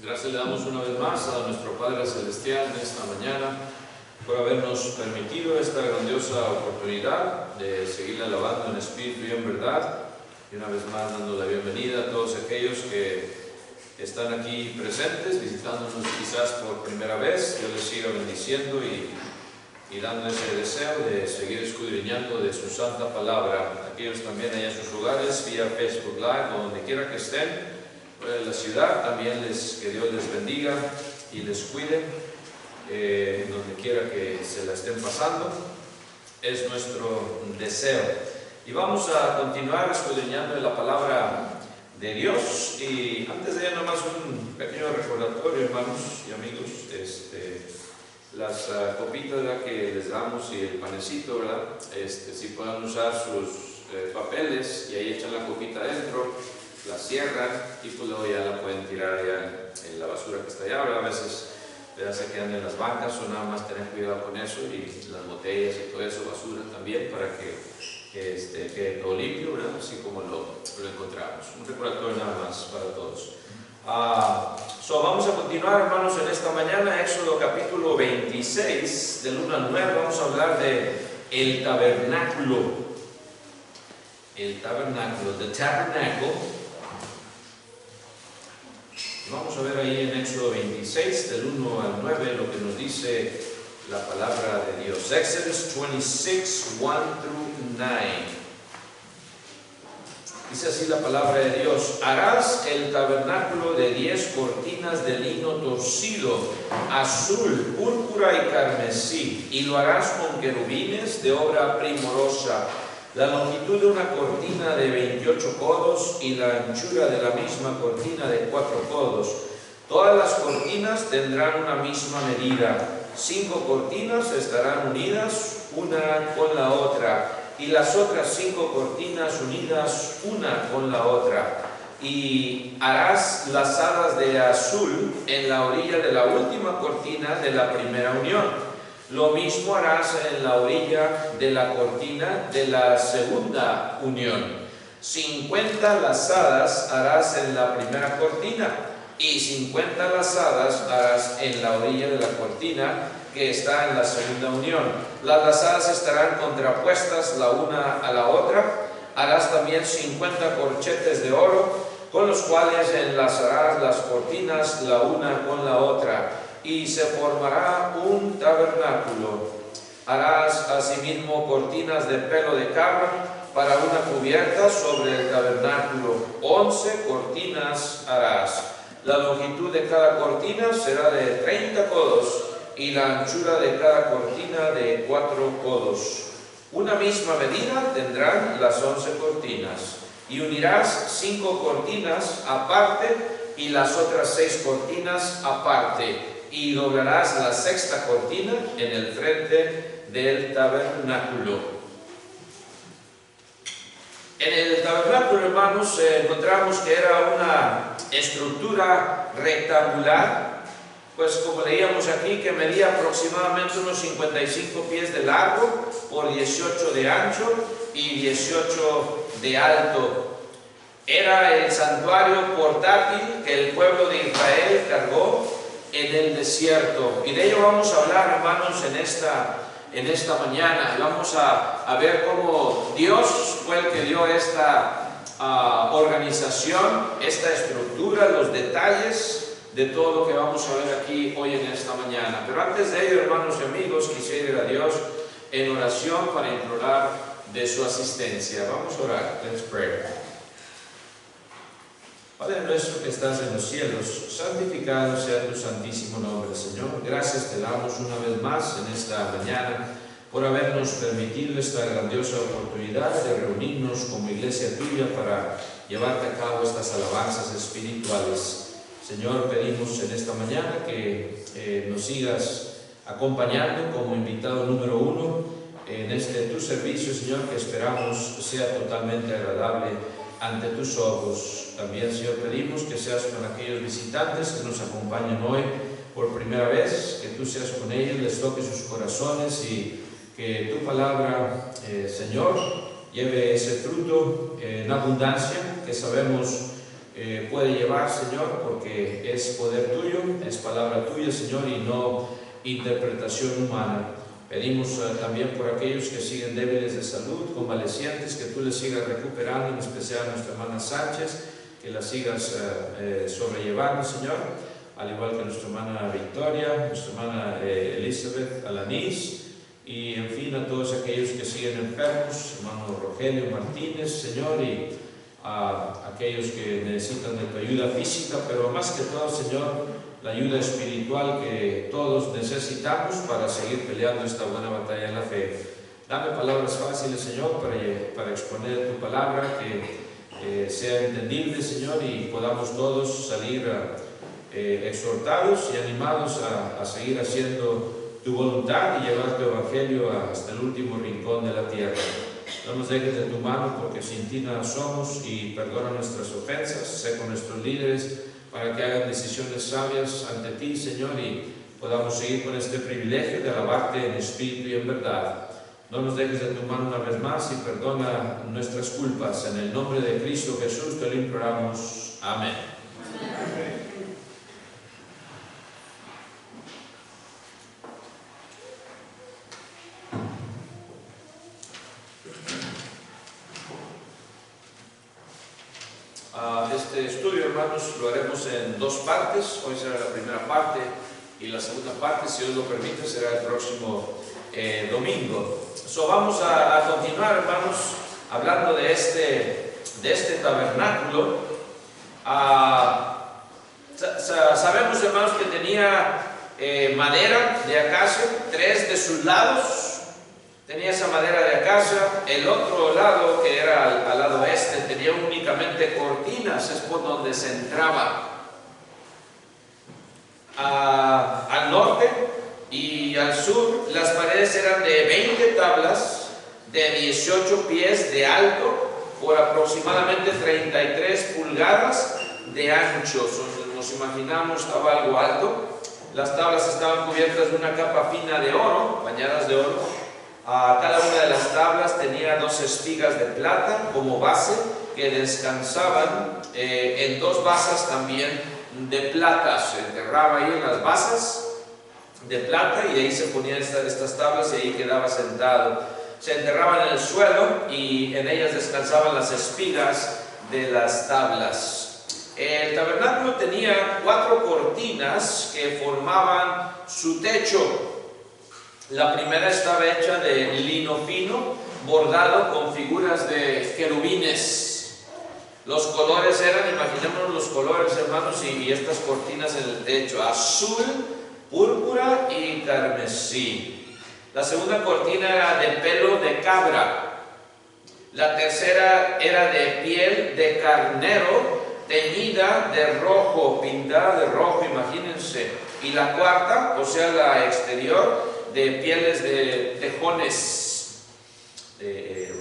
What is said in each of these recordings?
Gracias le damos una vez más a nuestro Padre Celestial en esta mañana por habernos permitido esta grandiosa oportunidad de seguir alabando en espíritu y en verdad. Y una vez más dando la bienvenida a todos aquellos que están aquí presentes, visitándonos quizás por primera vez. Dios les siga bendiciendo y dando ese deseo de seguir escudriñando de su santa palabra. Aquellos también allá en sus hogares, vía Facebook Live o donde quiera que estén, en la ciudad, también que Dios les bendiga y les cuide, donde quiera que se la estén pasando, es nuestro deseo. Y vamos a continuar escudriñando la palabra de Dios. Y antes de ello, nomás un pequeño recordatorio, hermanos y amigos, las copitas, ¿verdad?, que les damos y el panecito, ¿verdad? Si pueden usar sus papeles y ahí echan la copita adentro, la cierran y pues luego ya la pueden tirar ya en la basura que está allá, ¿verdad? A veces se quedan en las bancas, o nada más tener cuidado con eso, y las botellas y todo eso, basura también, para que quede todo limpio, ¿verdad? Así como lo encontramos. Un recordatorio nada más para todos. Vamos a continuar, hermanos, en esta mañana, Éxodo capítulo 26, del 1 al 9, vamos a hablar de el tabernáculo. El tabernáculo, the tabernacle. Vamos a ver ahí en Éxodo 26, del 1 al 9, lo que nos dice la palabra de Dios. Exodus 26, 1 through 9. Dice así la palabra de Dios: harás el tabernáculo de 10 cortinas de lino torcido, azul, púrpura y carmesí, y lo harás con querubines de obra primorosa. La longitud de una cortina de 28 codos y la anchura de la misma cortina de 4 codos. Todas las cortinas tendrán una misma medida. 5 cortinas estarán unidas una con la otra, y las otras 5 cortinas unidas una con la otra. Y harás lazadas de azul en la orilla de la última cortina de la primera unión. Lo mismo harás en la orilla de la cortina de la segunda unión. 50 lazadas harás en la primera cortina, y 50 lazadas harás en la orilla de la cortina que está en la segunda unión. Las lazadas estarán contrapuestas la una a la otra. Harás también 50 corchetes de oro, con los cuales enlazarás las cortinas la una con la otra, y se formará un tabernáculo. Harás asimismo cortinas de pelo de cabra para una cubierta sobre el tabernáculo. 11 cortinas harás. La longitud de cada cortina será de 30 codos y la anchura de cada cortina de 4 codos. Una misma medida tendrán las 11 cortinas. Y unirás 5 cortinas aparte y las otras 6 cortinas aparte, y doblarás la sexta cortina en el frente del tabernáculo. En el tabernáculo, hermanos, encontramos que era una estructura rectangular, pues como leíamos aquí, que medía aproximadamente unos 55 pies de largo por 18 de ancho y 18 de alto. Era el santuario portátil que el pueblo de Israel cargó en el desierto. Y de ello vamos a hablar, hermanos, en esta mañana. Vamos a ver cómo Dios fue el que dio esta organización, esta estructura, los detalles de todo lo que vamos a ver aquí hoy en esta mañana. Pero antes de ello, hermanos y amigos, quisiera ir a Dios en oración para implorar de su asistencia. Vamos a orar. Let's pray. Padre nuestro que estás en los cielos, santificado sea tu santísimo nombre, Señor. Gracias te damos una vez más en esta mañana por habernos permitido esta grandiosa oportunidad de reunirnos como iglesia tuya para llevarte a cabo estas alabanzas espirituales. Señor, pedimos en esta mañana que nos sigas acompañando como invitado número 1 en tu servicio, Señor, que esperamos sea totalmente agradable ante tus ojos. También, Señor, pedimos que seas con aquellos visitantes que nos acompañan hoy por primera vez, que tú seas con ellos, les toques sus corazones y que tu palabra, Señor, lleve ese fruto en abundancia que sabemos puede llevar, Señor, porque es poder tuyo, es palabra tuya, Señor, y no interpretación humana. Pedimos también por aquellos que siguen débiles de salud, convalecientes, que tú les sigas recuperando, en especial a nuestra hermana Sánchez, que la sigas sobrellevando, Señor, al igual que nuestra hermana Victoria, nuestra hermana Elizabeth Alanís, y en fin a todos aquellos que siguen enfermos, hermano Rogelio Martínez, Señor, y a aquellos que necesitan de tu ayuda física, pero más que todo, Señor, la ayuda espiritual que todos necesitamos para seguir peleando esta buena batalla en la fe. Dame palabras fáciles, Señor, para exponer tu palabra, que sea entendible, Señor, y podamos todos salir exhortados y animados a seguir haciendo tu voluntad y llevar tu evangelio hasta el último rincón de la tierra. No nos dejes de tu mano, porque sin ti nada somos, y perdona nuestras ofensas. Sé con nuestros líderes para que hagan decisiones sabias ante ti, Señor, y podamos seguir con este privilegio de alabarte en espíritu y en verdad. No nos dejes de tu mano una vez más y perdona nuestras culpas. En el nombre de Cristo Jesús te lo imploramos. Amén. Amén. Este estudio, hermanos, lo haremos en dos partes. Hoy será la primera parte y la segunda parte, si Dios lo permite, será el próximo domingo. Vamos a continuar, hermanos, hablando de este tabernáculo. Sabemos, hermanos, que tenía madera de acacia, 3 de sus lados. Tenía esa madera de acacia. El otro lado, que era al lado este, tenía únicamente cortinas, es por donde se entraba. Al norte y al sur, las paredes eran de 20 tablas, de 18 pies de alto, por aproximadamente 33 pulgadas de ancho. Nos imaginamos, estaba algo alto. Las tablas estaban cubiertas de una capa fina de oro, bañadas de oro. Cada una de las tablas tenía 2 espigas de plata como base, que descansaban en 2 basas también de plata. Se enterraba ahí en las basas de plata, y de ahí se ponían estas tablas, y ahí quedaba sentado. Se enterraban en el suelo, y en ellas descansaban las espigas de las tablas. El tabernáculo tenía 4 cortinas que formaban su techo. La primera estaba hecha de lino fino, bordado con figuras de querubines. Los colores eran, imaginémonos los colores, hermanos, y estas cortinas en el techo: azul, púrpura y carmesí. La segunda cortina era de pelo de cabra. La tercera era de piel de carnero, teñida de rojo, pintada de rojo, imagínense. Y la cuarta, o sea, la exterior, de pieles de tejones, el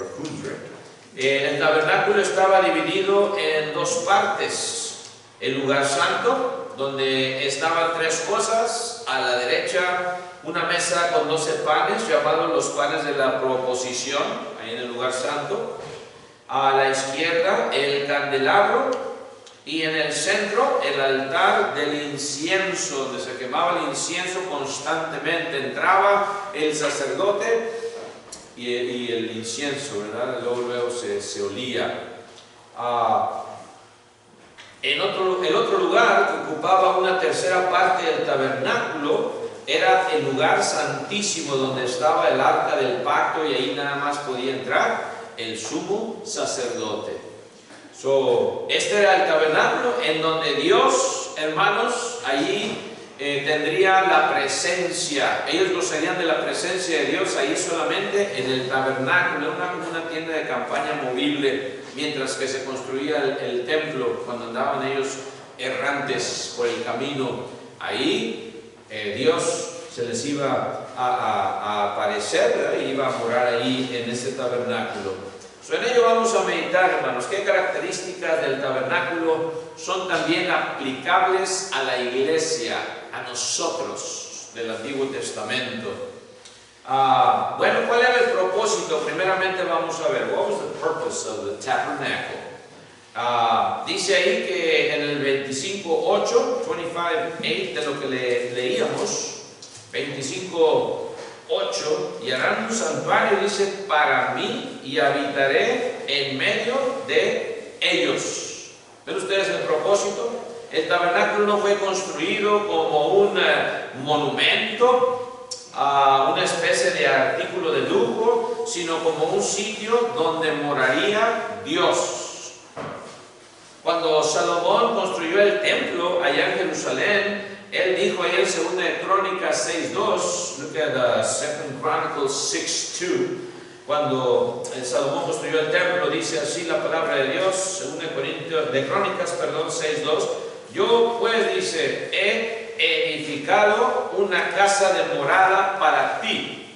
tabernáculo estaba dividido en 2 partes: el lugar santo, donde estaban 3 cosas. A la derecha, una mesa con 12 panes, llamados los panes de la proposición, ahí en el lugar santo. A la izquierda, el candelabro, y en el centro, el altar del incienso, donde se quemaba el incienso constantemente. Entraba el sacerdote y el incienso, ¿verdad? Luego se olía. El otro lugar, que ocupaba una tercera parte del tabernáculo, era el lugar santísimo, donde estaba el arca del pacto, y ahí nada más podía entrar el sumo sacerdote. Este era el tabernáculo en donde Dios, hermanos, allí tendría la presencia. Ellos gozarían de la presencia de Dios ahí solamente en el tabernáculo, una tienda de campaña movible, mientras que se construía el templo, cuando andaban ellos errantes por el camino. Ahí Dios se les iba a aparecer, ¿verdad? Y iba a morar ahí en ese tabernáculo. En ello vamos a meditar, hermanos, qué características del tabernáculo son también aplicables a la iglesia, a nosotros del Antiguo Testamento. Bueno, ¿cuál era el propósito? Primeramente vamos a ver, what was the purpose of the tabernacle? Dice ahí que en el 25:8, 25:8 de lo que leíamos, 25:8, y harán un santuario, dice, para mí, y habitaré en medio de ellos. ¿Ven ustedes el propósito? El tabernáculo no fue construido como un monumento, una especie de artículo de lujo, sino como un sitio donde moraría Dios. Cuando Salomón construyó el templo allá en Jerusalén, él dijo ahí en 2 Crónicas 6:2, look at 2 Chronicles 6:2, cuando Salomón construyó el templo, dice así la palabra de Dios, 2 Crónicas 6:2, yo pues, dice, he edificado una casa de morada para ti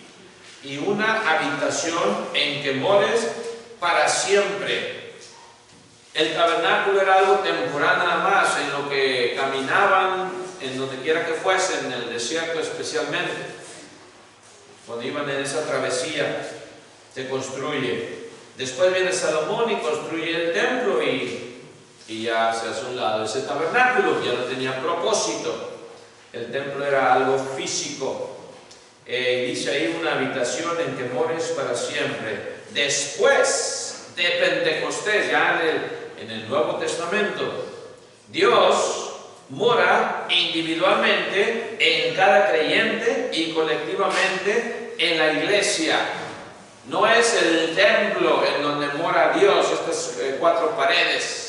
y una habitación en que mores para siempre. El tabernáculo era algo temporal nada más, en lo que caminaban, en donde quiera que fuesen, en el desierto especialmente. Cuando iban en esa travesía, se construye. Después viene Salomón y construye el templo y ya se hace a un lado ese tabernáculo, ya no tenía propósito. El templo era algo físico. Dice ahí una habitación en que mores para siempre. Después de Pentecostés, ya en el Nuevo Testamento, Dios mora individualmente en cada creyente y colectivamente en la iglesia. No es el templo en donde mora Dios, estas 4 paredes.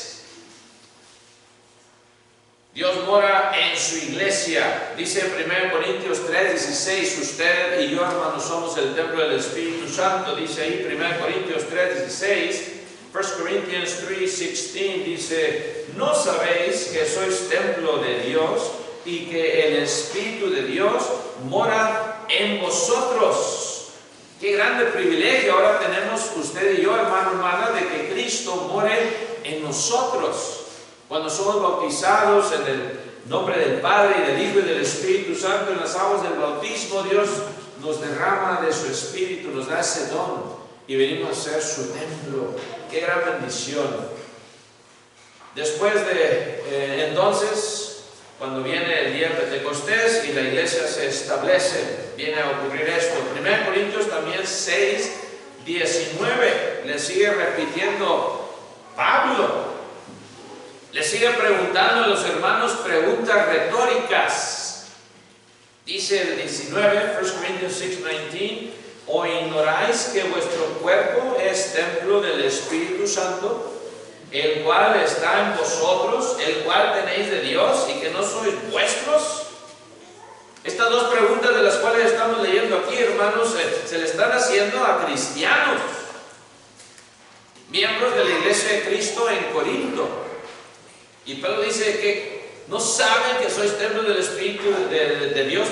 Dios mora en su iglesia. Dice en 1 Corintios 3:16, usted y yo, hermanos, somos el templo del Espíritu Santo. Dice ahí 1 Corintios 3:16. 1 Corinthians 3:16 dice, ¿no sabéis que sois templo de Dios y que el Espíritu de Dios mora en vosotros? Qué grande privilegio ahora tenemos usted y yo, hermano, hermana, de que Cristo more en nosotros. Cuando somos bautizados en el nombre del Padre y del Hijo y del Espíritu Santo, en las aguas del bautismo, Dios nos derrama de su Espíritu, nos da ese don y venimos a ser su templo. ¡Qué gran bendición! Después de entonces, cuando viene el día de Pentecostés y la iglesia se establece, viene a ocurrir esto. 1 Corintios también 6:19, le sigue repitiendo Pablo. Le sigue preguntando a los hermanos preguntas retóricas. Dice el 19, 1 Corinthians 6:19, ¿o ignoráis que vuestro cuerpo es templo del Espíritu Santo, el cual está en vosotros, el cual tenéis de Dios, y que no sois vuestros? Estas 2 preguntas de las cuales estamos leyendo aquí, hermanos, se le están haciendo a cristianos, miembros de la iglesia de Cristo en Corinto. Y Pablo dice que no saben que sois templo del Espíritu de Dios,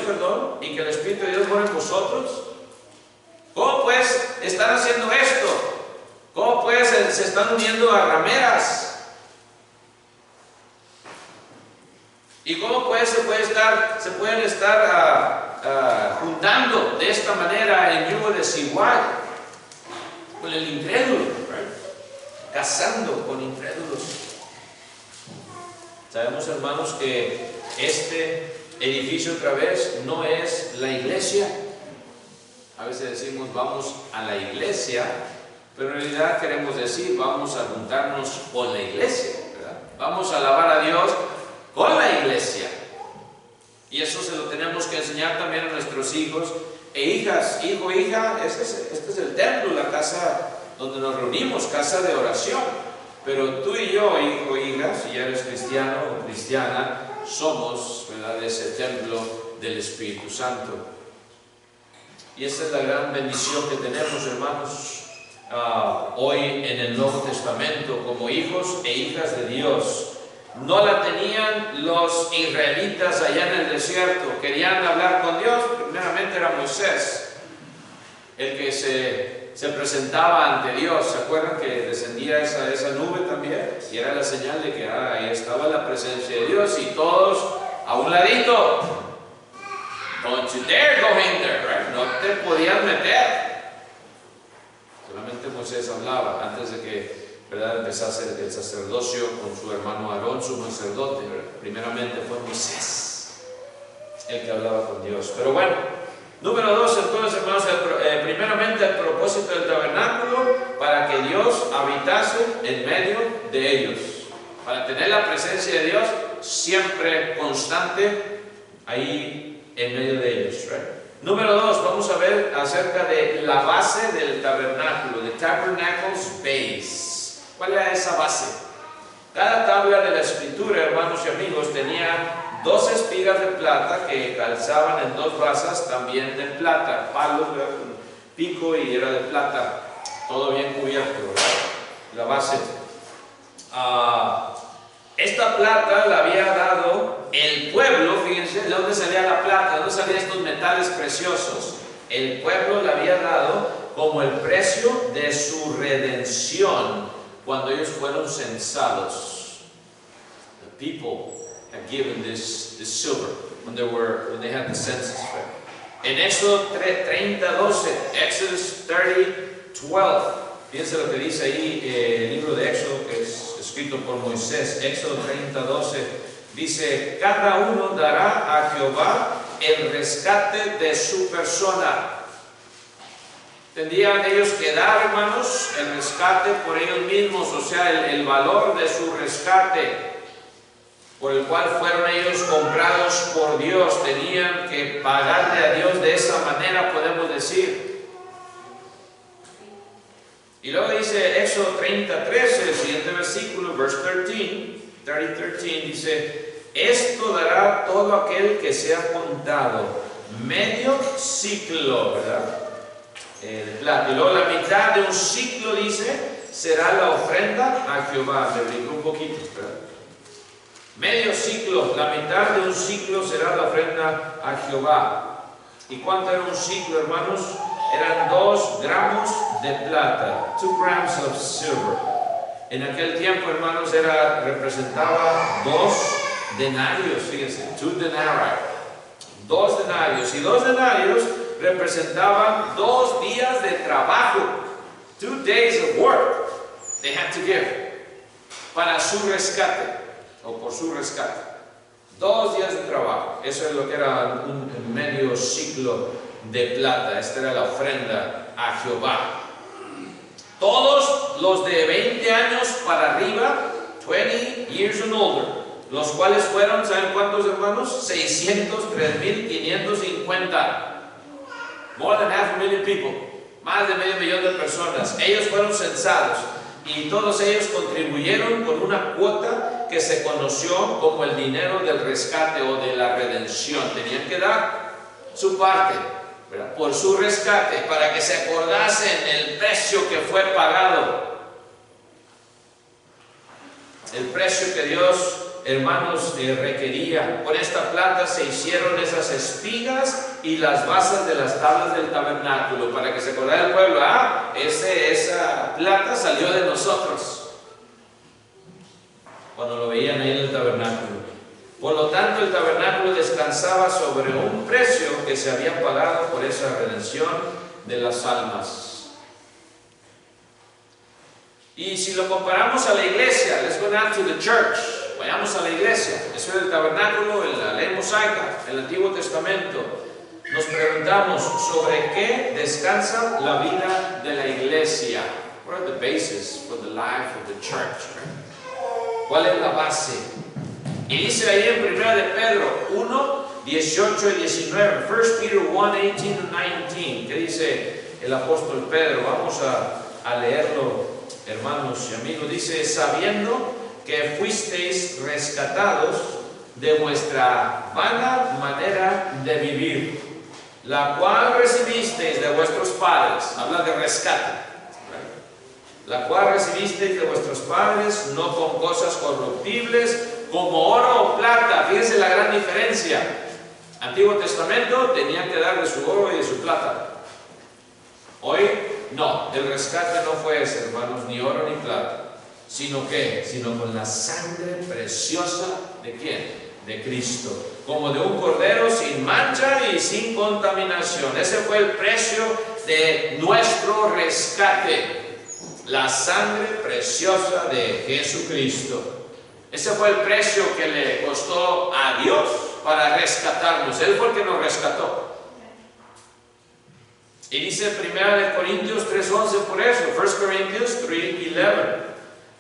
y que el Espíritu de Dios mora en vosotros. ¿Cómo pues están haciendo esto? ¿Cómo pues se están uniendo a rameras? ¿Y cómo pues se pueden estar juntando de esta manera en yugo desigual con el incrédulo, casando con incrédulos? Sabemos, hermanos, que este edificio otra vez no es la iglesia. A veces decimos vamos a la iglesia, pero en realidad queremos decir vamos a juntarnos con la iglesia, ¿verdad? Vamos a alabar a Dios con la iglesia. Y eso se lo tenemos que enseñar también a nuestros hijos e hijas. Hijo, hija, este es el templo, la casa donde nos reunimos, casa de oración. Pero tú y yo, hijo, hija, si ya eres cristiano o cristiana, somos, ¿verdad?, ese templo del Espíritu Santo. Y esa es la gran bendición que tenemos, hermanos, hoy en el Nuevo Testamento, como hijos e hijas de Dios. No la tenían los israelitas allá en el desierto. Querían hablar con Dios. Primeramente era Moisés, el que se presentaba ante Dios. ¿Se acuerdan que descendía esa nube también? Y era la señal de que ahí estaba la presencia de Dios, y todos a un ladito. Don't you dare go in there, right? No te podías meter. Solamente Moisés hablaba antes de que ¿verdad? Empezó a hacer el sacerdocio con su hermano Aarón, su sacerdote, ¿verdad? Primeramente fue Moisés el que hablaba con Dios. Pero bueno, número 2, entonces, hermanos, primeramente el propósito del tabernáculo, para que Dios habitase en medio de ellos, para tener la presencia de Dios siempre constante ahí en medio de ellos, right? Número 2, vamos a ver acerca de la base del tabernáculo, the tabernacle's base. ¿Cuál era esa base? Cada tabla de la escritura, hermanos y amigos, tenía 2 espigas de plata que calzaban en 2 basas también de plata, palos, pico, y era de plata, todo bien cubierto, ¿verdad? La base. Esta plata la había dado el pueblo. Fíjense, ¿de dónde salía la plata? ¿De dónde salían estos metales preciosos? El pueblo la había dado como el precio de su redención cuando ellos fueron censados. The people had given this silver when they had the census. En Éxodo 30:12, Exodus 30:12, fíjense lo que dice ahí el libro de Éxodo, que es escrito por Moisés. Éxodo 30:12 dice: cada uno dará a Jehová el rescate de su persona. Tendrían ellos que dar, hermanos, el rescate por ellos mismos, o sea, el valor de su rescate, por el cual fueron ellos comprados por Dios. Tenían que pagarle a Dios de esa manera, podemos decir. Y luego dice Éxodo 30:13, el siguiente versículo, verse 13, dice: esto dará todo aquel que sea contado, medio ciclo, ¿verdad? De plata. Y luego la mitad de un ciclo, dice, será la ofrenda a Jehová. Le brinco un poquito, ¿verdad? Medio ciclo, la mitad de un ciclo será la ofrenda a Jehová. ¿Y cuánto era un ciclo, hermanos? Eran 2 gramos de plata, 2 grams of silver. En aquel tiempo, hermanos, representaba 2 denarios, fíjense, 2 denarii. 2 denarios. Y 2 denarios representaban 2 días de trabajo. 2 days of work they had to give para su rescate, o por su rescate. 2 días de trabajo. Eso es lo que era un medio ciclo de plata. Esta era la ofrenda a Jehová. Todos los de 20 años para arriba, 20 years and older, los cuales fueron, ¿saben cuántos, hermanos? 603,550. More than 500,000 people. Más de medio millón de personas. Ellos fueron censados y todos ellos contribuyeron con una cuota que se conoció como el dinero del rescate o de la redención. Tenían que dar su parte, ¿verdad?, por su rescate, para que se acordasen el precio que fue pagado. El precio que Dios, hermanos, requería. Con esta plata se hicieron esas espigas y las basas de las tablas del tabernáculo, para que se acordara el pueblo: esa plata salió de nosotros, cuando lo veían ahí en el tabernáculo. Por lo tanto, el tabernáculo descansaba sobre un precio que se había pagado por esa redención de las almas. Y si lo comparamos a la iglesia, let's go now to the church. Vayamos a la iglesia. Eso es el tabernáculo en la ley mosaica, el Antiguo Testamento. Nos preguntamos: ¿sobre qué descansa la vida de la iglesia? What are the bases for the life of the church? ¿Cuál es la base? Y dice ahí en 1 de Pedro 1, 18 y 19, 1 Peter 1, 18 and 19, ¿qué dice el apóstol Pedro? Vamos a leerlo, hermanos y amigos. Dice: sabiendo que fuisteis rescatados de vuestra vana manera de vivir, la cual recibisteis de vuestros padres. Habla de rescate. La cual recibisteis de vuestros padres, no con cosas corruptibles, como oro o plata. Fíjense la gran diferencia. Antiguo Testamento tenían que dar de su oro y de su plata. Hoy no, el rescate no fue ese, hermanos, ni oro ni plata. ¿Sino qué? Sino con la sangre preciosa ¿de quién? De Cristo. Como de un cordero sin mancha y sin contaminación. Ese fue el precio de nuestro rescate. la sangre preciosa de Jesucristo. Ese fue el precio que le costó a Dios para rescatarnos. Él fue el que nos rescató. Y dice 1 Corintios 3:11 por eso, 1 Corinthians 3:11.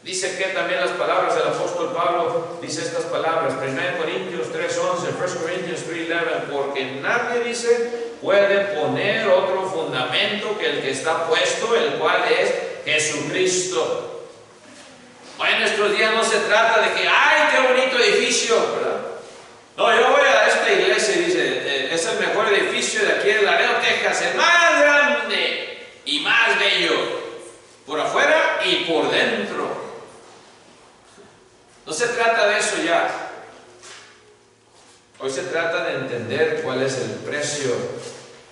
Dice que también las palabras del apóstol Pablo, dice estas palabras, 1 Corintios 3:11, 1 Corinthians 3:11, porque nadie dice puede poner otro fundamento que el que está puesto, el cual es Jesucristo. Hoy en nuestros días no se trata de que, ¡ay, qué bonito edificio!, ¿verdad? No, yo voy a esta iglesia y dice, es el mejor edificio de aquí de Laredo, Texas, el más grande y más bello, por afuera y por dentro. No se trata de eso ya. Hoy se trata de entender cuál es el precio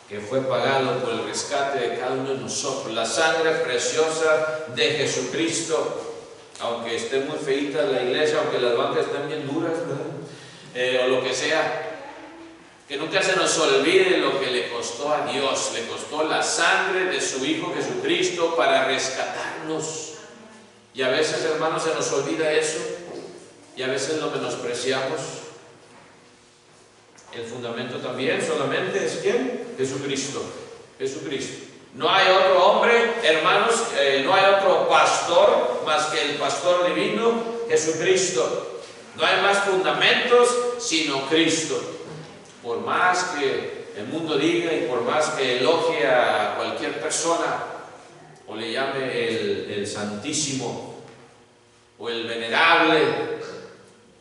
que fue pagado por el rescate de cada uno de nosotros. La sangre preciosa de Jesucristo. Aunque esté muy feita la iglesia, aunque las bancas estén bien duras, o lo que sea, que nunca se nos olvide lo que le costó a Dios. Le costó la sangre de su Hijo Jesucristo para rescatarnos. Y a veces, hermanos, se nos olvida eso. Y a veces lo menospreciamos. El fundamento también solamente es ¿quién? Jesucristo. Jesucristo. No hay otro hombre, hermanos, no hay otro pastor más que el pastor divino, Jesucristo. No hay más fundamentos sino Cristo. Por más que el mundo diga y por más que elogie a cualquier persona o le llame el Santísimo o el Venerable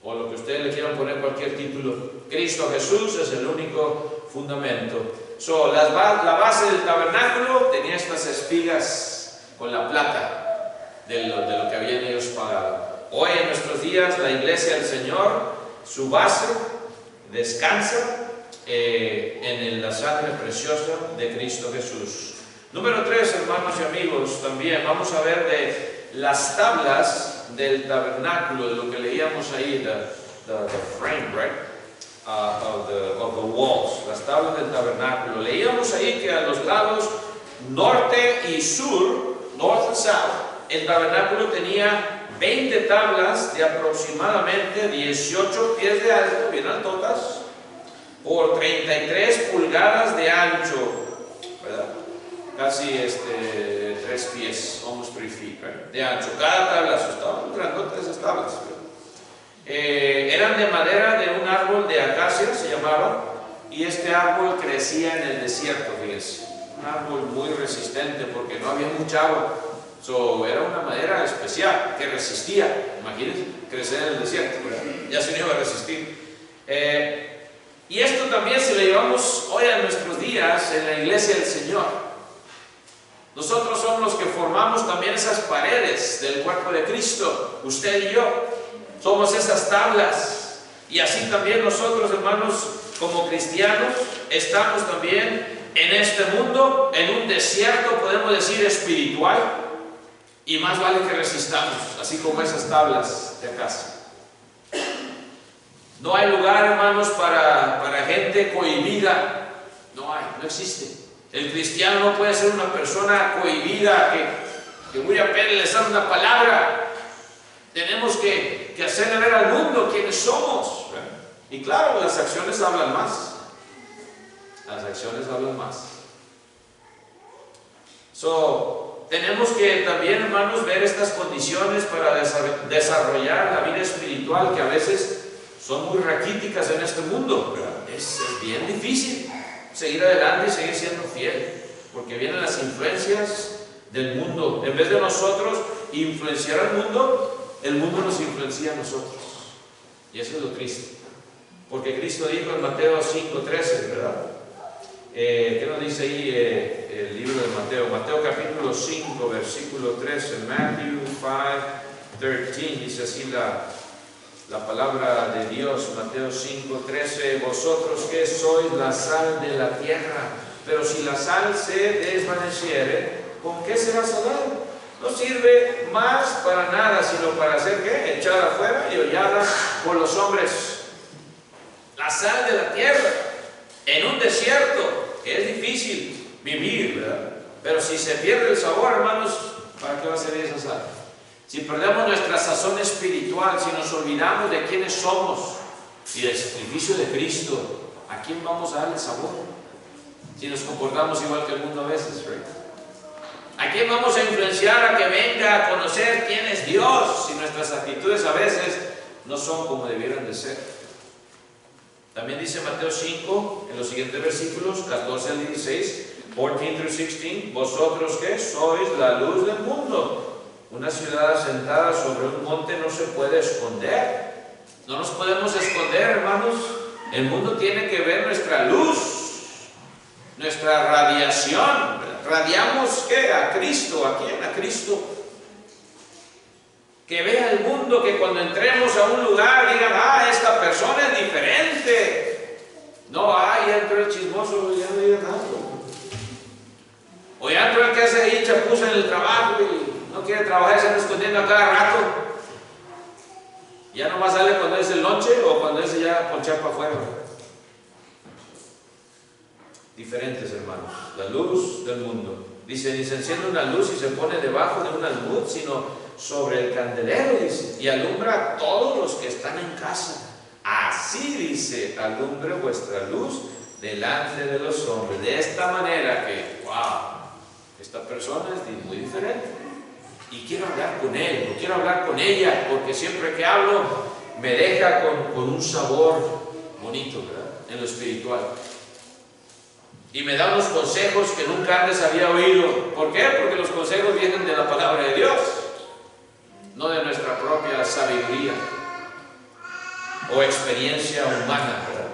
o lo que ustedes le quieran poner cualquier título, Cristo Jesús es el único fundamento. La base del tabernáculo tenía estas espigas con la plata de lo que habían ellos pagado. Hoy en nuestros días la iglesia del Señor, su base descansa en la sangre preciosa de Cristo Jesús. Número 3, hermanos y amigos, también vamos a ver de las tablas del tabernáculo, de lo que leíamos ahí, the frame, right? Of the walls, las tablas del tabernáculo. Leíamos ahí que a los lados norte y sur, north and south, el tabernáculo tenía 20 tablas de aproximadamente 18 pies de alto, bien altotas, por 33 pulgadas de ancho, ¿verdad? Casi 3 pies, almost 3 feet, right? De ancho. Cada tabla, estaban muy grandotas esas tablas, ¿verdad? Eran de madera de un árbol de acacia, se llamaba, y este árbol crecía en el desierto, fíjense, un árbol muy resistente porque no había mucha agua, era una madera especial que resistía. Imagínense, crecer en el desierto, ya se iba a resistir. Y esto también se lo llevamos hoy a nuestros días en la iglesia del Señor. Nosotros somos los que formamos también esas paredes del cuerpo de Cristo, usted y yo. Somos esas tablas, y así también nosotros, hermanos, como cristianos, estamos también en este mundo, en un desierto, podemos decir, espiritual, y más vale que resistamos, así como esas tablas de acacia. No hay lugar, hermanos, para gente cohibida, no hay, no existe. El cristiano no puede ser una persona cohibida que muy apenas le sale una palabra. Tenemos que hacerle ver al mundo quiénes somos. Y claro, las acciones hablan más. Las acciones hablan más. Tenemos que también, hermanos, ver estas condiciones para desarrollar la vida espiritual que a veces son muy raquíticas en este mundo. Es bien difícil seguir adelante y seguir siendo fiel, porque vienen las influencias del mundo. En vez de nosotros influenciar al mundo, el mundo nos influencia a nosotros. Y eso es lo triste. Porque Cristo dijo en Mateo 5:13, ¿verdad? ¿Qué nos dice ahí el libro de Mateo? Mateo capítulo 5, versículo 13. Matthew 5:13 dice así la palabra de Dios. Mateo 5:13. Vosotros que sois la sal de la tierra, pero si la sal se desvaneciere, ¿con qué será salada? No sirve más para nada, sino para hacer ¿qué? Echada afuera y hollada por los hombres. La sal de la tierra, en un desierto, que es difícil vivir, ¿verdad? Pero si se pierde el sabor, hermanos, ¿para qué va a servir esa sal? Si perdemos nuestra sazón espiritual, si nos olvidamos de quiénes somos y del sacrificio de Cristo, ¿a quién vamos a darle sabor? Si nos comportamos igual que el mundo a veces, ¿right? ¿A quién vamos a influenciar a que venga a conocer quién es Dios si nuestras actitudes a veces no son como debieran de ser? También dice Mateo 5, en los siguientes versículos, 14 al 16, 14 through 16, vosotros que sois la luz del mundo. Una ciudad asentada sobre un monte no se puede esconder. No nos podemos esconder, hermanos. El mundo tiene que ver nuestra luz, nuestra radiación. ¿Radiamos qué? A Cristo. ¿A quién? A Cristo. Que vea el mundo, que cuando entremos a un lugar digan, ah, esta persona es diferente. No, ya entró el chismoso, ya no diga nada. O ya entró el que hace ahí chapuza en el trabajo y no quiere trabajar, se anda escondiendo a cada rato. Ya nomás sale cuando es el lonche o cuando es ya ponchar para afuera. Diferentes, hermanos. La luz del mundo. Dice, ni se enciende una luz y se pone debajo de un almud, sino sobre el candelero, dice, y alumbra a todos los que están en casa. Así, dice, alumbre vuestra luz delante de los hombres. De esta manera que, wow, esta persona es muy diferente. Y quiero hablar con él, o quiero hablar con ella, porque siempre que hablo me deja con un sabor bonito, ¿verdad? En lo espiritual. Y me da unos consejos que nunca antes había oído. ¿Por qué? Porque los consejos vienen de la palabra de Dios, no de nuestra propia sabiduría o experiencia humana, ¿verdad?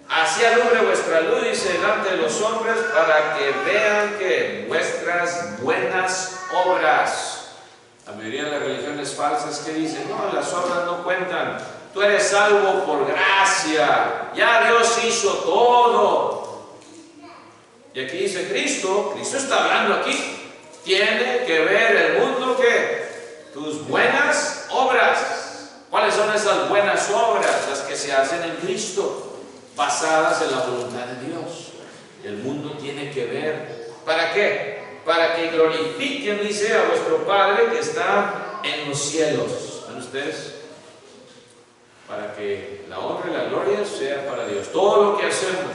Así alumbre vuestra luz, dice, delante de los hombres, para que vean que vuestras buenas obras. La mayoría de las religiones falsas que dicen, no, las obras no cuentan, tú eres salvo por gracia, ya Dios hizo todo. Y aquí dice Cristo está hablando aquí, tiene que ver el mundo que tus buenas obras. ¿Cuáles son esas buenas obras? Las que se hacen en Cristo, basadas en la voluntad de Dios. El mundo tiene que ver, ¿para qué? Para que glorifiquen, dice, a vuestro Padre que está en los cielos. ¿Ven ustedes? Para que la honra y la gloria sea para Dios. Todo lo que hacemos,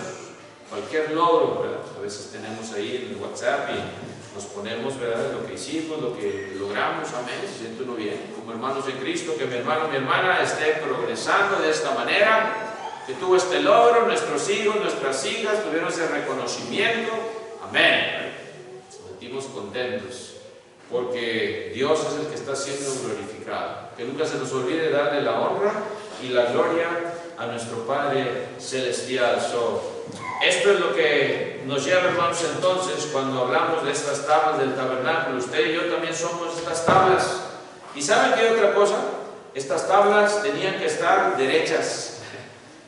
cualquier logro, ¿verdad? A veces tenemos ahí en el WhatsApp y nos ponemos, ¿verdad?, lo que hicimos, lo que logramos, amén, se siente uno bien, como hermanos en Cristo, que mi hermano, mi hermana esté progresando de esta manera, que tuvo este logro, nuestros hijos, nuestras hijas tuvieron ese reconocimiento, amén. Sentimos contentos, porque Dios es el que está siendo glorificado. Que nunca se nos olvide darle la honra y la gloria a nuestro Padre Celestial. Esto es lo que nos lleva, hermanos, entonces, cuando hablamos de estas tablas del tabernáculo. Usted y yo también somos estas tablas. ¿Y saben qué otra cosa? Estas tablas tenían que estar derechas.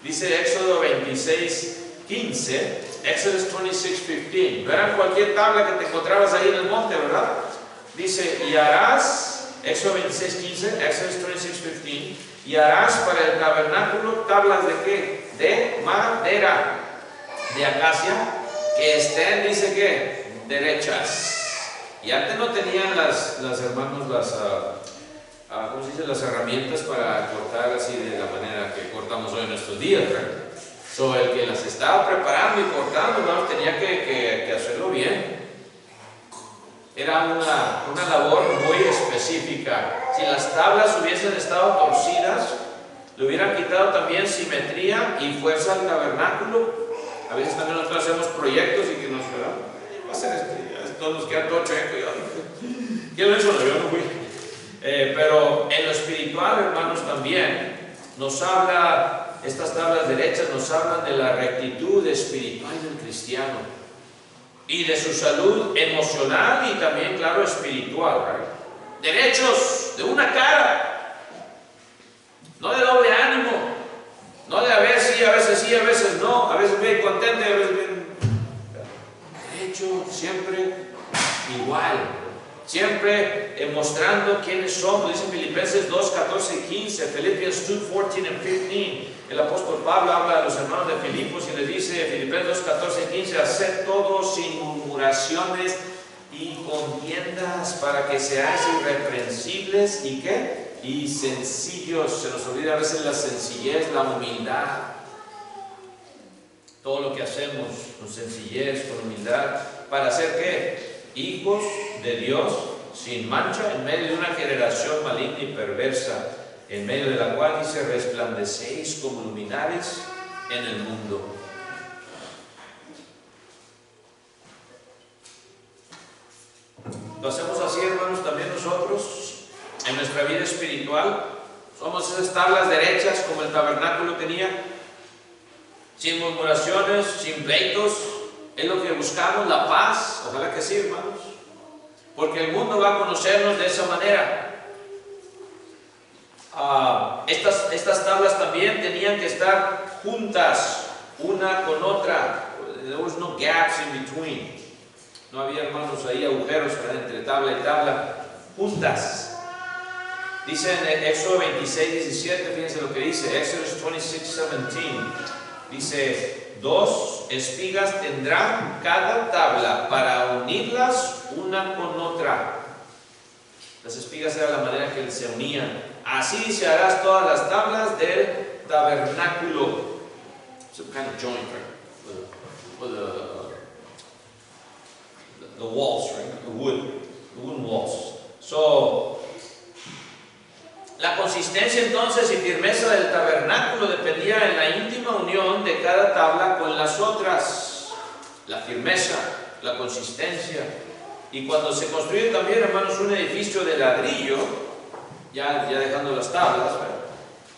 Dice Éxodo 26:15, Exodus 26:15. No era cualquier tabla que te encontrabas ahí en el monte, ¿verdad? Dice, y harás, Éxodo 26:15, Exodus 26:15, y harás para el tabernáculo tablas de ¿qué? De madera, de acacia, que estén, dice que, derechas. Y antes no tenían las hermanos, ¿cómo se dice?, las herramientas para cortar así de la manera que cortamos hoy en nuestros días, ¿verdad? El que las estaba preparando y cortando, ¿no?, tenía que hacerlo bien. Era una labor muy específica. Si las tablas hubiesen estado torcidas, le hubieran quitado también simetría y fuerza al tabernáculo. A veces también nosotros hacemos proyectos y que nos va a hacer esto nos queda todo chueco. ¿Quién lo hizo? No, yo no fui. Pero en lo espiritual, hermanos, también nos habla, estas tablas derechas nos hablan de la rectitud espiritual del cristiano y de su salud emocional y también, claro, espiritual, ¿verdad? Derechos de una cara, no de doble ánimo, no de a veces sí, a veces no, a veces bien contento y a veces bien. Derecho, siempre igual, siempre mostrando quiénes somos. Dice Filipenses 2:14-15, Philippians 2:14-15. El apóstol Pablo habla a los hermanos de Filipos y les dice, Filipenses 2:14-15, haced todo sin murmuraciones y contiendas para que seáis irreprensibles y ¿qué? Y sencillos. Se nos olvida a veces la sencillez, la humildad. Todo lo que hacemos con sencillez, con humildad, para ser ¿qué? Hijos de Dios sin mancha en medio de una generación maligna y perversa, en medio de la cual dice resplandecéis como luminares en el mundo. Lo hacemos así, hermanos, también nosotros en nuestra vida espiritual. Somos esas tablas derechas como el tabernáculo tenía, sin murmuraciones, sin pleitos. Es lo que buscamos, la paz. Ojalá que sí, hermanos, porque el mundo va a conocernos de esa manera. Estas tablas también tenían que estar juntas una con otra. There was no gaps in between. No había, hermanos, ahí agujeros entre tabla y tabla, juntas. Dice en Éxodo 26, 17, fíjense lo que dice, Exodus 26, 17. Dice, 2 espigas tendrán cada tabla para unirlas una con otra. Las espigas era la manera que se unían. Así se harás todas las tablas del tabernáculo. Some kind of joint, right? The walls, right? The wooden walls. So, la consistencia entonces y firmeza del tabernáculo dependía en la íntima unión de cada tabla con las otras. La firmeza, la consistencia. Y cuando se construye también, hermanos, un edificio de ladrillo, ya dejando las tablas, ¿verdad?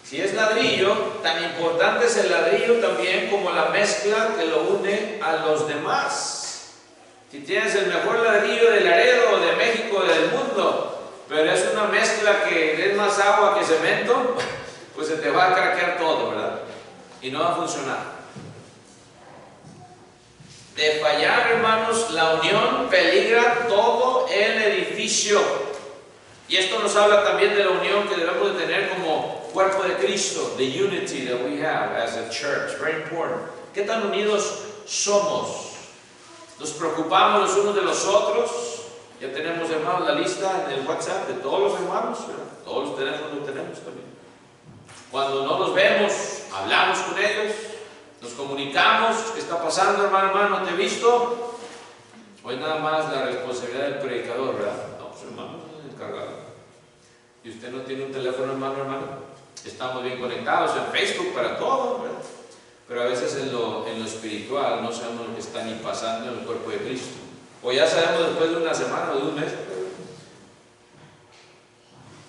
Si es ladrillo, tan importante es el ladrillo también como la mezcla que lo une a los demás. Si tienes el mejor ladrillo de Laredo o de México o del mundo, pero es una mezcla que es más agua que cemento, pues se te va a craquear todo, ¿verdad? Y no va a funcionar. De fallar, hermanos, la unión peligra todo el edificio. Y esto nos habla también de la unión que debemos de tener como cuerpo de Cristo, the unity that we have as a church, very important. ¿Qué tan unidos somos? Nos preocupamos los unos de los otros. Ya tenemos, hermanos, la lista en el WhatsApp de todos los hermanos, ¿verdad? Todos los teléfonos lo tenemos también. Cuando no los vemos, hablamos con ellos, nos comunicamos. ¿Qué está pasando, hermano? ¿No te he visto? Hoy nada más la responsabilidad del predicador, ¿verdad? No, pues hermano, es encargado. Y usted no tiene un teléfono, hermano. Estamos bien conectados en Facebook para todo, ¿verdad? Pero a veces en lo espiritual no sabemos lo que está ni pasando en el cuerpo de Cristo. O ya sabemos después de una semana o de un mes.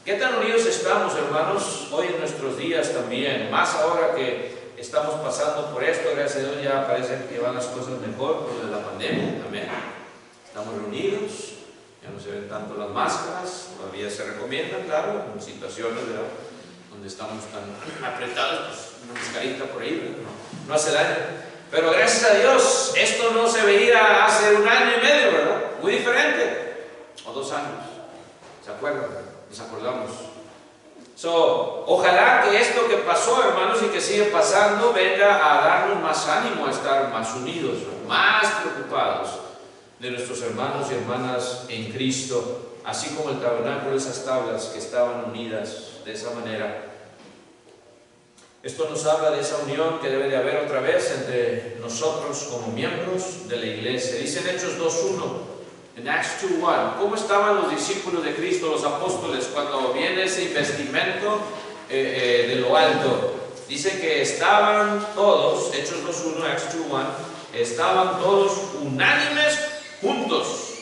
¿Qué tan unidos estamos, hermanos, hoy en nuestros días también? Más ahora que estamos pasando por esto, gracias a Dios ya parece que van las cosas mejor por lo de la pandemia. Amén. Estamos reunidos, ya no se ven tanto las máscaras, todavía se recomiendan, claro, en situaciones, ¿verdad?, donde estamos tan apretados, pues una mascarita por ahí, ¿verdad? No hace daño. Pero gracias a Dios, esto no se veía hace 1 año y medio, ¿verdad? Muy diferente. O 2 años. ¿Se acuerdan? Nos acordamos. Ojalá que esto que pasó, hermanos, y que sigue pasando, venga a darnos más ánimo a estar más unidos, más preocupados de nuestros hermanos y hermanas en Cristo, así como el tabernáculo, esas tablas que estaban unidas de esa manera. Esto nos habla de esa unión que debe de haber otra vez entre nosotros como miembros de la iglesia. Dice en Hechos 2.1, en Acts 2.1, ¿cómo estaban los discípulos de Cristo, los apóstoles, cuando viene ese investimento de lo alto? Dice que estaban todos, Hechos 2.1, Acts 2.1, estaban todos unánimes juntos.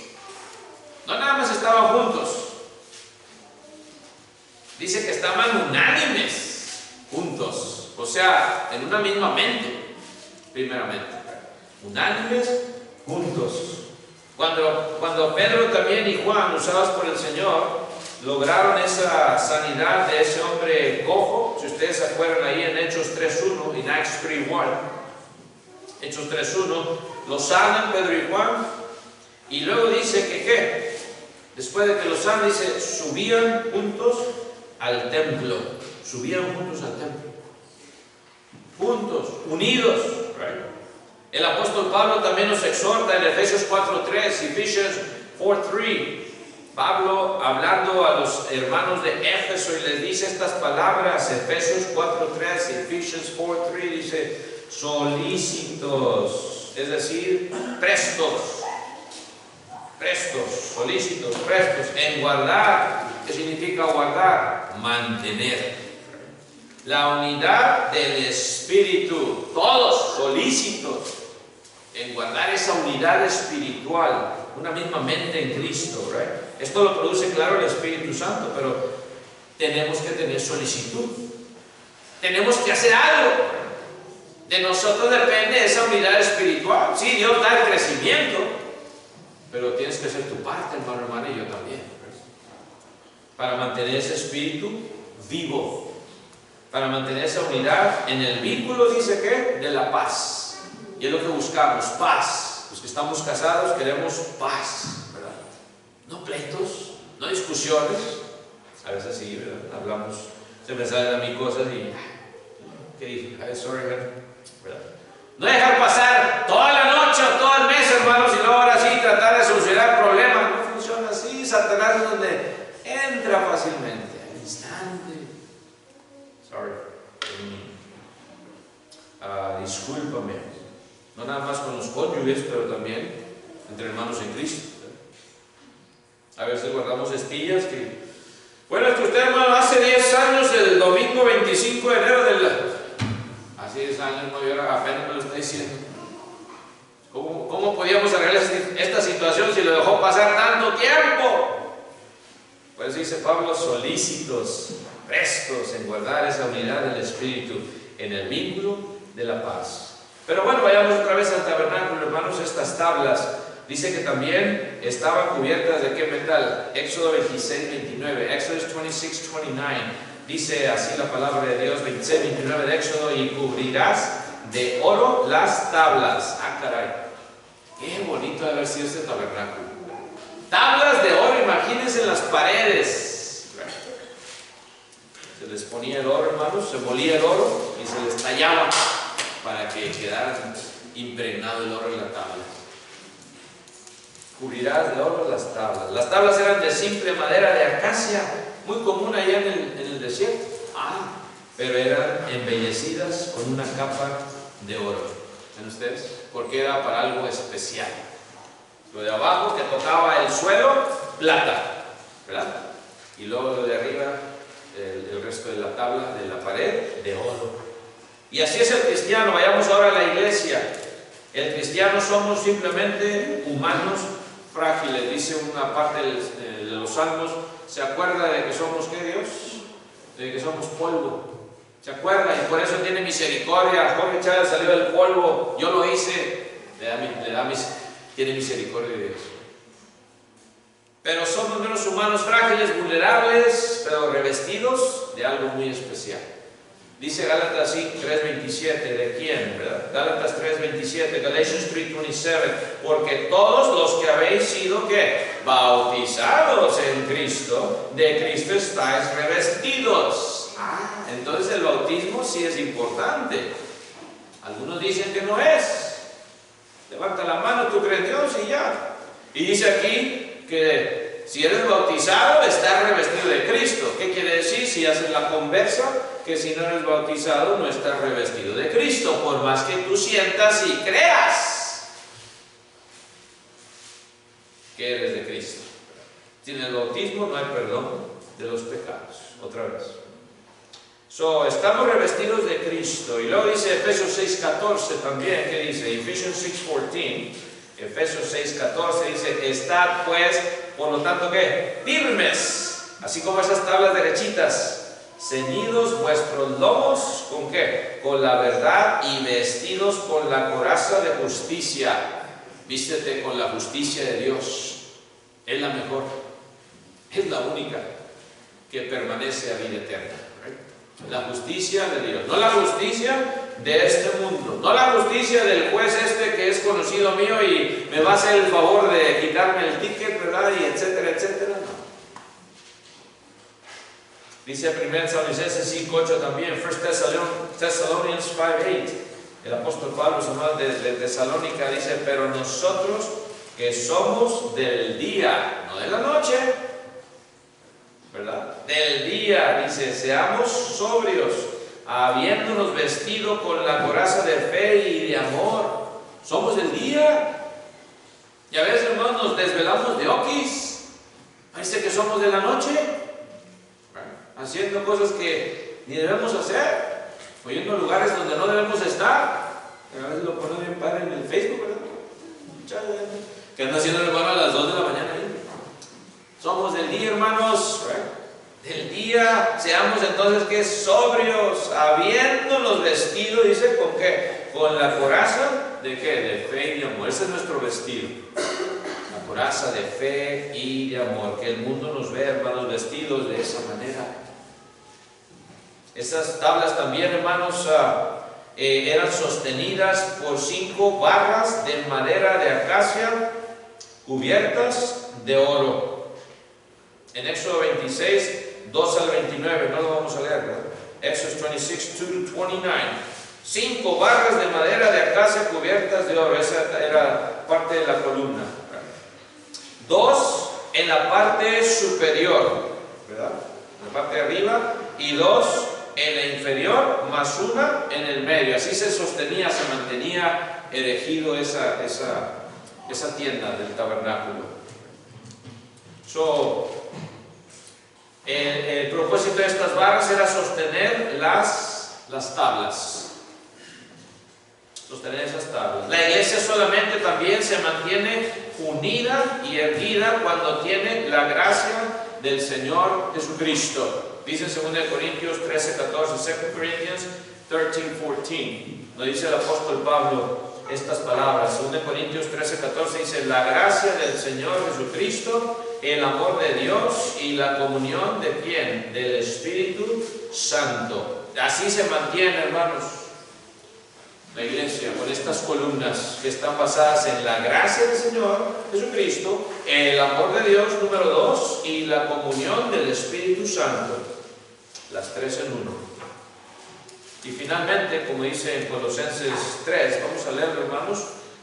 No nada más estaban juntos. Dice que estaban unánimes juntos, o sea, en una misma mente, primeramente, unánimes juntos. Cuando Pedro también y Juan, usados por el Señor, lograron esa sanidad de ese hombre cojo, si ustedes se acuerdan ahí en Hechos 3.1, en Acts 3.1, Hechos 3.1, lo sanan Pedro y Juan, y luego dice que ¿qué? Después de que lo sanan, dice, subían juntos al templo. Subían juntos al templo. Juntos, unidos. Right? El apóstol Pablo también nos exhorta en Efesios 4.3, Ephesians 4:3. Pablo hablando a los hermanos de Éfeso y les dice estas palabras. Efesios 4:3, Ephesians 4:3 dice solícitos, es decir, prestos, solícitos, prestos, en guardar. ¿Qué significa guardar? Mantener la unidad del Espíritu, todos solícitos en guardar esa unidad espiritual, una misma mente en Cristo, right? Esto lo produce, claro, el Espíritu Santo, pero tenemos que tener solicitud, tenemos que hacer algo. De nosotros depende esa unidad espiritual. Sí, Dios da el crecimiento, pero tienes que hacer tu parte, hermano, hermana, y yo también, para mantener ese espíritu vivo, para mantener esa unidad en el vínculo, dice que, de la paz. Y es lo que buscamos, paz. Los que estamos casados queremos paz, ¿verdad? No pleitos, no discusiones. A veces sí, ¿verdad? Hablamos, se me salen a mí cosas y ¿qué dije? Ay, sorry, ¿verdad? No dejar pasar toda la noche o todo el mes, hermanos, y luego ahora sí tratar de solucionar problemas. No funciona así. Satanás es donde entra fácilmente, al instante. Sorry. Discúlpame. No nada más con los cónyuges, pero también entre hermanos en Cristo. A veces guardamos estillas que... Bueno, es que usted, hermano, hace 10 años, el domingo 25 de enero hace 10 años, no, yo apenas me lo está diciendo. ¿Cómo podíamos arreglar esta situación si lo dejó pasar tanto tiempo? Pues dice Pablo, solícitos, prestos en guardar esa unidad del Espíritu en el vínculo de la paz. Pero bueno, vayamos otra vez al tabernáculo, hermanos. Estas tablas, dice que también estaban cubiertas de qué metal. Éxodo 26:29, Exodus 26:29, dice así la palabra de Dios, 26:29 de Éxodo, y cubrirás de oro las tablas. Ah, caray, qué bonito debe haber sido este tabernáculo. Tablas de oro, imagínense en las paredes. Se les ponía el oro, hermanos, se molía el oro y se les tallaba para que quedara impregnado el oro en la tabla. Cubrirás de oro las tablas. Las tablas eran de simple madera de acacia, muy común allá en el desierto. Pero eran embellecidas con una capa de oro. ¿Ven ustedes? Porque era para algo especial. Lo de abajo que tocaba el suelo, plata, ¿verdad? Y luego lo de arriba, el resto de la tabla, de la pared, de oro. Y así es el cristiano. Vayamos ahora a la iglesia. El cristiano somos simplemente humanos frágiles. Dice una parte de los salmos, ¿se acuerda de que somos qué, Dios? De que somos polvo. ¿Se acuerda? Y por eso tiene misericordia. Jorge Chávez salió del polvo, yo lo hice. Tiene misericordia de Dios. Pero somos menos humanos frágiles, vulnerables, pero revestidos de algo muy especial. Dice Gálatas 3:27, ¿de quién? ¿Verdad? Gálatas 3:27, Galatians 3:27, porque todos los que habéis sido, ¿qué? Bautizados en Cristo, de Cristo estáis revestidos. Entonces el bautismo sí es importante. Algunos dicen que no es. Levanta la mano, tú crees en Dios y ya. Y dice aquí que si eres bautizado, estás revestido de Cristo. ¿Qué quiere decir? Si haces la conversa, que si no eres bautizado, no estás revestido de Cristo, por más que tú sientas y creas que eres de Cristo. Sin el bautismo no hay perdón de los pecados. Otra vez. Estamos revestidos de Cristo. Y luego dice Efesios 6:14 también, ¿qué dice? Ephesians 6:14, Efesios 6:14 dice, estad pues, por lo tanto, ¿qué? Firmes, así como esas tablas derechitas, ceñidos vuestros lomos, ¿con qué? Con la verdad, y vestidos con la coraza de justicia. Vístete con la justicia de Dios. Es la mejor, es la única que permanece a vida eterna. La justicia de Dios, no la justicia de este mundo, no la justicia del juez que es conocido mío y me va a hacer el favor de quitarme el ticket, ¿verdad? Y etcétera, etcétera. No. Dice 1 Tesalonicenses 5:8 también, 1 Thessalonians 5:8, el apóstol Pablo, los hermanos de Tesalónica, dice, pero nosotros que somos del día, no de la noche, ¿verdad? Del día, dice, seamos sobrios, habiéndonos vestido con la coraza de fe y de amor. Somos del día. Y a veces, hermanos, nos desvelamos de oquis. Parece que somos de la noche, haciendo cosas que ni debemos hacer, o yendo a lugares donde no debemos estar. A veces lo ponen bien padre en el Facebook, ¿verdad? Que anda haciendo el hermano a las 2 de la mañana ahí. Somos del día, hermanos, del día. Seamos entonces que sobrios, habiéndonos vestido, dice, ¿con qué? Con la coraza de qué? De fe y de amor. Ese es nuestro vestido, la coraza de fe y de amor. Que el mundo nos vea, hermanos, vestidos de esa manera. Esas tablas también, hermanos, eran sostenidas por 5 barras de madera de acacia cubiertas de oro. En Éxodo 26, 2 al 29, no lo vamos a leer, ¿verdad? Éxodo 26, 2 to 29. 5 barras de madera de acacia cubiertas de oro. Esa era parte de la columna, ¿verdad? 2 en la parte superior, ¿verdad? En la parte de arriba, y 2 en la inferior, más 1 en el medio. Así se sostenía, se mantenía erigido esa tienda del tabernáculo. El propósito de estas barras era sostener las tablas. Sostener esas tablas. La iglesia solamente también se mantiene unida y erguida cuando tiene la gracia del Señor Jesucristo. Dice 2 Corintios 13, 14, 2 Corinthians 13, 14. Nos dice el apóstol Pablo estas palabras. 2 Corintios 13, 14 dice: la gracia del Señor Jesucristo, el amor de Dios y la comunión de ¿quién? Del Espíritu Santo. Así se mantiene, hermanos, la iglesia, con estas columnas que están basadas en la gracia del Señor Jesucristo, el amor de Dios, número 2, y la comunión del Espíritu Santo. Las 3 en 1. Y finalmente, como dice en Colosenses 3, vamos a leerlo, hermanos,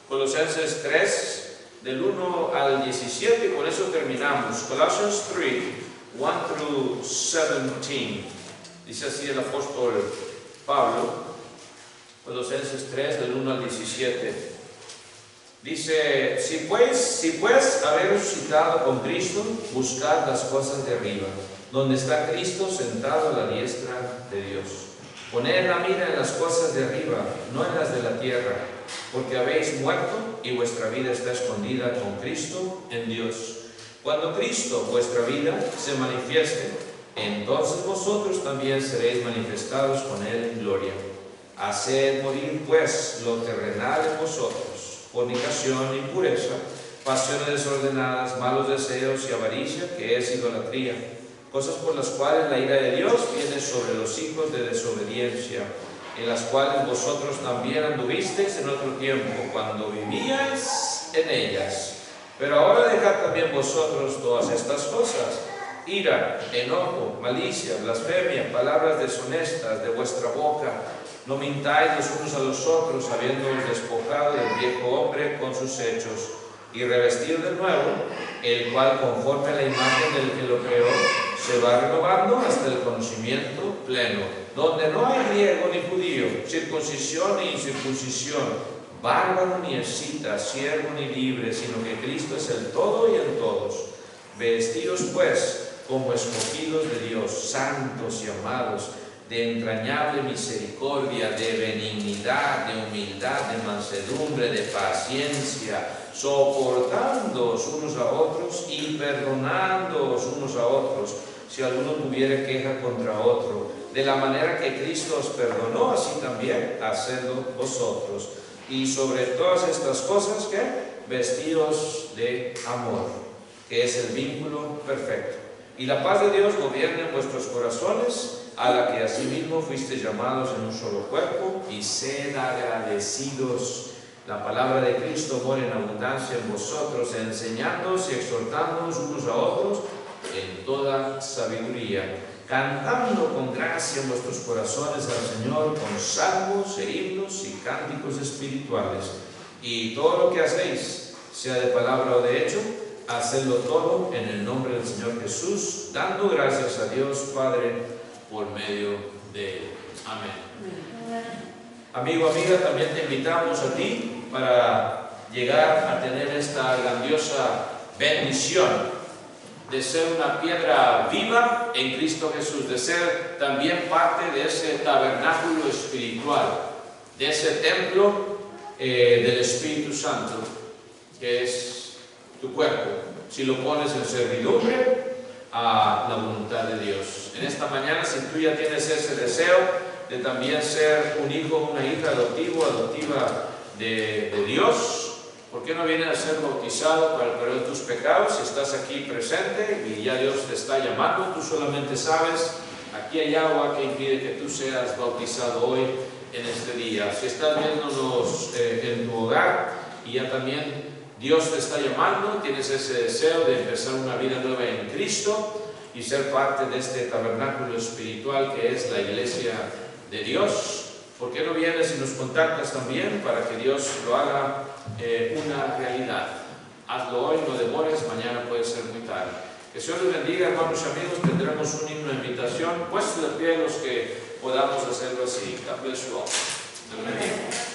Colosenses 3, del 1 al 17, y con eso terminamos. Colossians 3, 1 through 17. Dice así el apóstol Pablo, Colosenses 3, del 1 al 17. Dice: si pues habéis resucitado con Cristo, buscad las cosas de arriba, donde está Cristo sentado a la diestra de Dios. Poned la mira en las cosas de arriba, no en las de la tierra, porque habéis muerto y vuestra vida está escondida con Cristo en Dios. Cuando Cristo, vuestra vida, se manifieste, entonces vosotros también seréis manifestados con Él en gloria. Haced morir pues lo terrenal en vosotros: fornicación, impureza, pasiones desordenadas, malos deseos y avaricia, que es idolatría, cosas por las cuales la ira de Dios viene sobre los hijos de desobediencia, en las cuales vosotros también anduvisteis en otro tiempo, cuando vivíais en ellas. Pero ahora dejad también vosotros todas estas cosas: ira, enojo, malicia, blasfemia, palabras deshonestas de vuestra boca. No mintáis los unos a los otros, habiéndoos despojado del viejo hombre con sus hechos, y revestido del nuevo, el cual, conforme a la imagen del que lo creó, se va renovando hasta el conocimiento pleno, donde no hay griego ni judío, circuncisión ni incircuncisión, bárbaro ni escita, siervo ni libre, sino que Cristo es el todo y en todos. Vestidos pues como escogidos de Dios, santos y amados, de entrañable misericordia, de benignidad, de humildad, de mansedumbre, de paciencia, soportándoos unos a otros y perdonándoos unos a otros, si alguno tuviere queja contra otro. De la manera que Cristo os perdonó, así también hacedlo vosotros. Y sobre todas estas cosas, ¿qué? Vestidos de amor, que es el vínculo perfecto. Y la paz de Dios gobierne en vuestros corazones, a la que asimismo fuisteis llamados en un solo cuerpo, y sed agradecidos. La palabra de Cristo mora en abundancia en vosotros, enseñándoos y exhortándoos unos a otros en toda sabiduría, cantando con gracia en vuestros corazones al Señor con salmos e himnos y cánticos espirituales. Y todo lo que hacéis, sea de palabra o de hecho, hacerlo todo en el nombre del Señor Jesús, dando gracias a Dios Padre por medio de Él. Amén. Amigo, amiga, también te invitamos a ti para llegar a tener esta grandiosa bendición de ser una piedra viva en Cristo Jesús, de ser también parte de ese tabernáculo espiritual, de ese templo del Espíritu Santo, que es tu cuerpo, si lo pones en servidumbre a la voluntad de Dios. En esta mañana, si tú ya tienes ese deseo de también ser un hijo, una hija adoptivo, adoptiva de Dios, ¿por qué no vienes a ser bautizado para el perdón de tus pecados? Si estás aquí presente y ya Dios te está llamando, tú solamente sabes, aquí hay agua que impide que tú seas bautizado hoy en este día. Si estás viéndonos en tu hogar y ya también Dios te está llamando, tienes ese deseo de empezar una vida nueva en Cristo y ser parte de este tabernáculo espiritual que es la iglesia de Dios, ¿por qué no vienes y nos contactas también para que Dios lo haga una realidad? Hazlo hoy, no demores, mañana puede ser muy tarde. Que el Señor les bendiga, hermanos y amigos. Tendremos un himno de invitación, puestos de pie los que podamos hacerlo así. God bless you all. Dios bendiga.